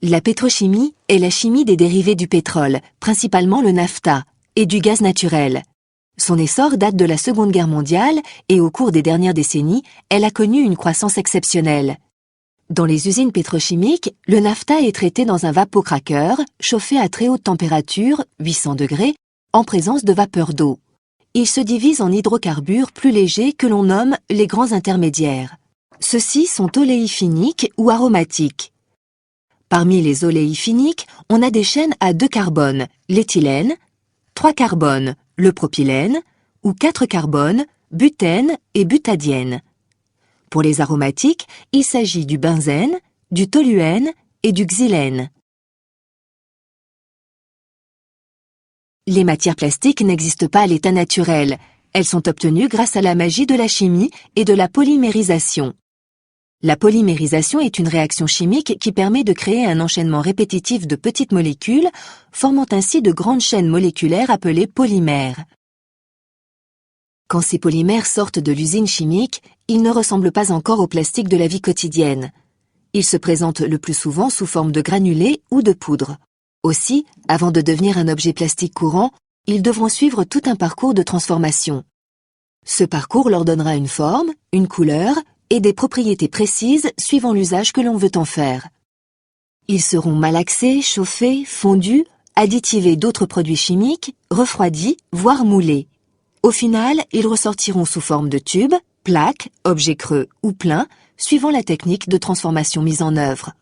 La pétrochimie est la chimie des dérivés du pétrole, principalement le naphta, et du gaz naturel. Son essor date de la Seconde Guerre mondiale et au cours des dernières décennies, elle a connu une croissance exceptionnelle. Dans les usines pétrochimiques, le naphta est traité dans un vapocraqueur, chauffé à très haute température, 800 degrés, en présence de vapeur d'eau. Il se divise en hydrocarbures plus légers que l'on nomme les grands intermédiaires. Ceux-ci sont oléifiniques ou aromatiques. Parmi les oléifiniques, on a des chaînes à 2 carbones, l'éthylène, 3 carbones, le propylène, ou 4 carbones, butène et butadiène. Pour les aromatiques, il s'agit du benzène, du toluène et du xylène. Les matières plastiques n'existent pas à l'état naturel. Elles sont obtenues grâce à la magie de la chimie et de la polymérisation. La polymérisation est une réaction chimique qui permet de créer un enchaînement répétitif de petites molécules, formant ainsi de grandes chaînes moléculaires appelées polymères. Quand ces polymères sortent de l'usine chimique, ils ne ressemblent pas encore au plastique de la vie quotidienne. Ils se présentent le plus souvent sous forme de granulés ou de poudre. Aussi, avant de devenir un objet plastique courant, ils devront suivre tout un parcours de transformation. Ce parcours leur donnera une forme, une couleur et des propriétés précises suivant l'usage que l'on veut en faire. Ils seront malaxés, chauffés, fondus, additivés d'autres produits chimiques, refroidis, voire moulés. Au final, ils ressortiront sous forme de tubes, plaques, objets creux ou pleins, suivant la technique de transformation mise en œuvre.